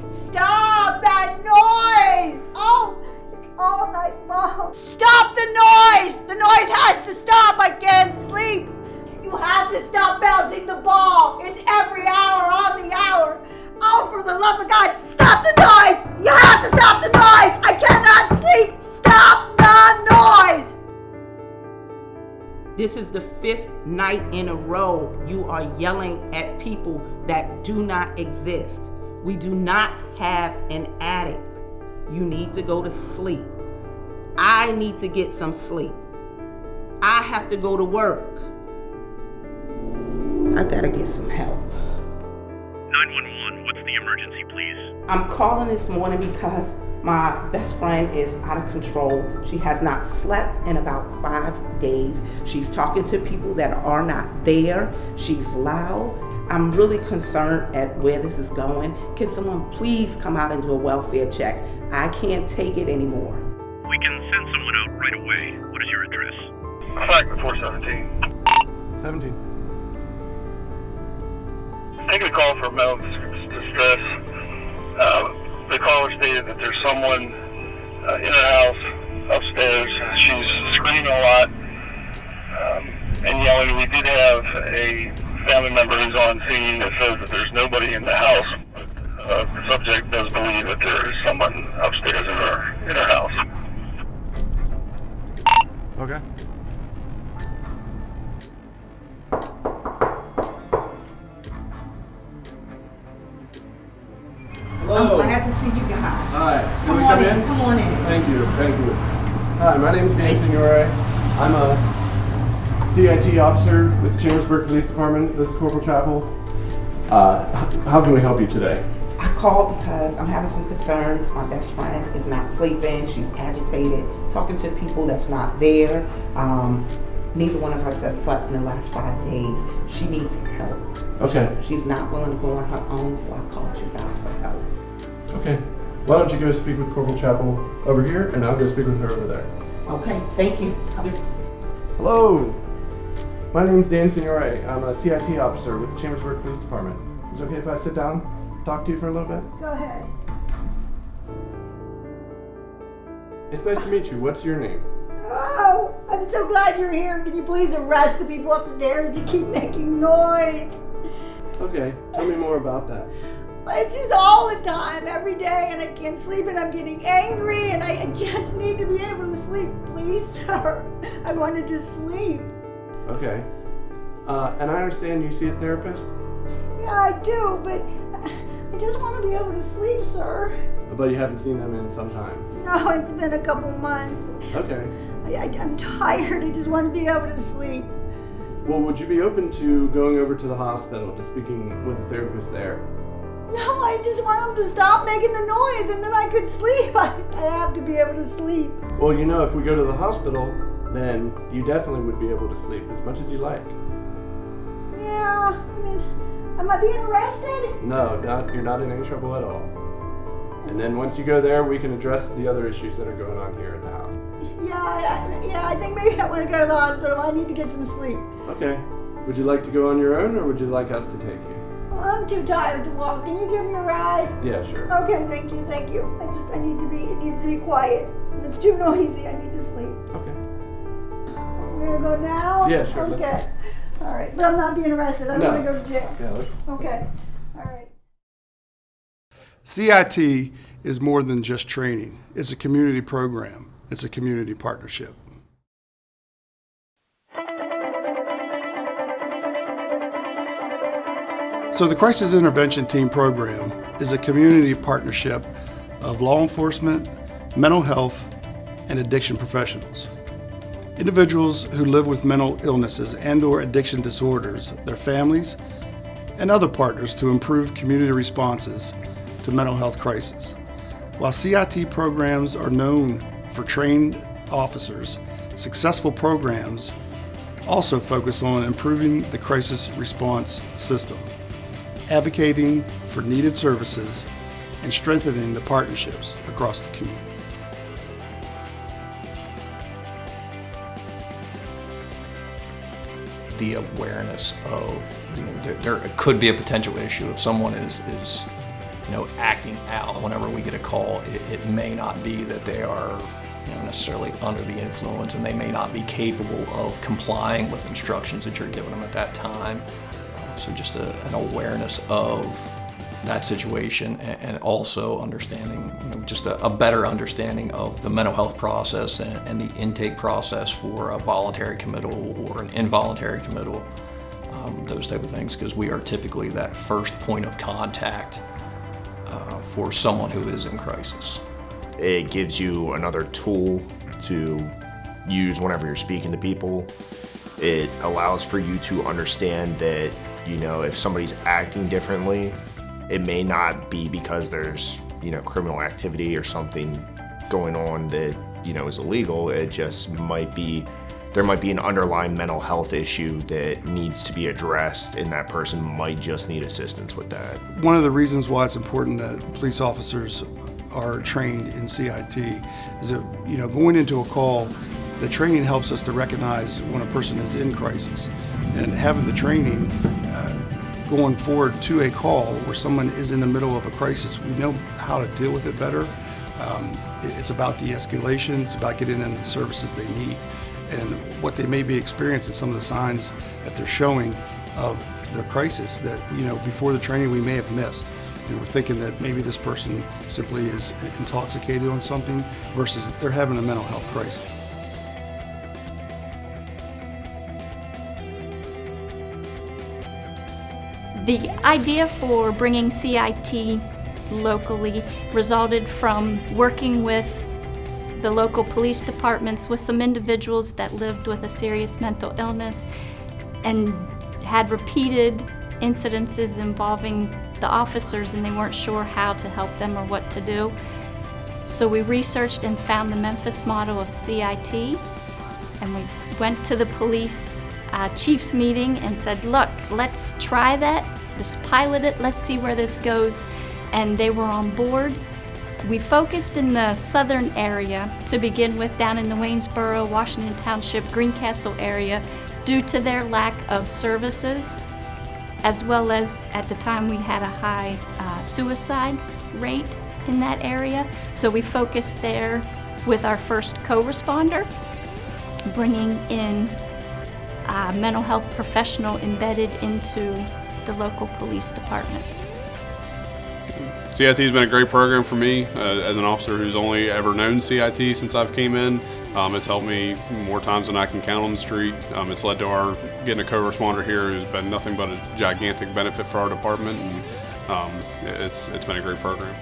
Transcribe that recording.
Stop that noise! Oh, it's all night long. Stop the noise! The noise has to stop. I can't sleep. You have to stop bouncing the ball. It's every hour on the hour. Oh, for the love of God, stop the noise! You have to stop the noise! I cannot sleep! Stop the noise! This is the 5th night in a row you are yelling at people that do not exist. We do not have an addict. You need to go to sleep. I need to get some sleep. I have to go to work. I gotta get some help. 911, what's the emergency, please? I'm calling this morning because my best friend is out of control. She has not slept in about 5 days. She's talking to people that are not there. She's loud. I'm really concerned at where this is going. Can someone please come out and do a welfare check? I can't take it anymore. We can send someone out right away. What is your address? 5417. 17. Taking a call for mental distress. The caller stated that there's someone in her house upstairs. She's screaming a lot and yelling. We did have a family member who's on scene that says that there's nobody in the house. But, the subject does believe that there is someone upstairs in her house. Okay. I'm glad to see you guys. Hi. Can Come we on come in. in? Come on in. Thank you. Hi, my name is Dan Signore. I'm a CIT officer with the Chambersburg Police Department. This is Corporal Chapel. How can we help you today? I called because I'm having some concerns. My best friend is not sleeping. She's agitated, talking to people that's not there. Neither one of us has slept in the last 5 days. She needs help. Okay. She's not willing to go on her own, so I called you guys for help. Okay. Why don't you go speak with Corporal Chapel over here, and I'll go speak with her over there. Okay, thank you. Hello. My name is Dan Signore. I'm a CIT officer with the Chambersburg Police Department. Is it okay if I sit down, talk to you for a little bit? Go ahead. It's nice to meet you. What's your name? Oh, I'm so glad you're here. Can you please arrest the people upstairs to keep making noise? Okay. Tell me more about that. It's just all the time, every day, and I can't sleep, and I'm getting angry, and I just need to be able to sleep. Please, sir. I wanted to sleep. Okay. And I understand you see a therapist? Yeah, I do, but I just want to be able to sleep, sir. But you haven't seen them in some time. No, it's been a couple months. Okay. I'm tired. I just want to be able to sleep. Well, would you be open to going over to the hospital to speaking with a therapist there? No, I just want them to stop making the noise, and then I could sleep. I have to be able to sleep. Well, you know, if we go to the hospital, then you definitely would be able to sleep as much as you like. Yeah, I mean, am I being arrested? No, you're not in any trouble at all. And then once you go there, we can address the other issues that are going on here at the house. Yeah, I think maybe I want to go to the hospital. I need to get some sleep. Okay. Would you like to go on your own, or would you like us to take you? Well, I'm too tired to walk. Can you give me a ride? Yeah, sure. Okay, thank you. I need to be, it needs to be quiet. It's too noisy. I need to sleep. Okay. We're gonna go now? Yeah, sure. Okay. All right, but I'm not being arrested. I don't want to go to jail. Yeah, let's... Okay. All right. CIT is more than just training. It's a community program. It's a community partnership. So the Crisis Intervention Team program is a community partnership of law enforcement, mental health, and addiction professionals. Individuals who live with mental illnesses and/or addiction disorders, their families, and other partners to improve community responses to mental health crises. While CIT programs are known for trained officers, successful programs also focus on improving the crisis response system, advocating for needed services, and strengthening the partnerships across the community. The awareness of there could be a potential issue if someone is acting out. Whenever we get a call, it may not be that they are necessarily under the influence, and they may not be capable of complying with instructions that you're giving them at that time. So just an awareness of that situation, and also understanding, just a better understanding of the mental health process and the intake process for a voluntary committal or an involuntary committal, those type of things, because we are typically that first point of contact for someone who is in crisis. It gives you another tool to use whenever you're speaking to people. It allows for you to understand that, if somebody's acting differently, it may not be because there's, criminal activity or something going on that, is illegal. It just there might be an underlying mental health issue that needs to be addressed, and that person might just need assistance with that. One of the reasons why it's important that police officers are trained in CIT is that, going into a call, the training helps us to recognize when a person is in crisis. And having the training going forward to a call where someone is in the middle of a crisis, we know how to deal with it better. It's about de-escalation, it's about getting them the services they need. And what they may be experiencing, some of the signs that they're showing of their crisis that, before the training we may have missed. And we're thinking that maybe this person simply is intoxicated on something versus they're having a mental health crisis. The idea for bringing CIT locally resulted from working with the local police departments with some individuals that lived with a serious mental illness and had repeated incidences involving the officers, and they weren't sure how to help them or what to do. So we researched and found the Memphis model of CIT, and we went to the police chiefs meeting and said, look, let's try that, just pilot it, let's see where this goes. And they were on board. We focused in the southern area to begin with, down in the Waynesboro, Washington Township, Greencastle area, due to their lack of services, as well as at the time we had a high suicide rate in that area. So we focused there with our first co-responder, bringing in a mental health professional embedded into the local police departments. CIT has been a great program for me as an officer who's only ever known CIT since I've came in. It's helped me more times than I can count on the street. It's led to our getting a co-responder here who's been nothing but a gigantic benefit for our department, and it's been a great program.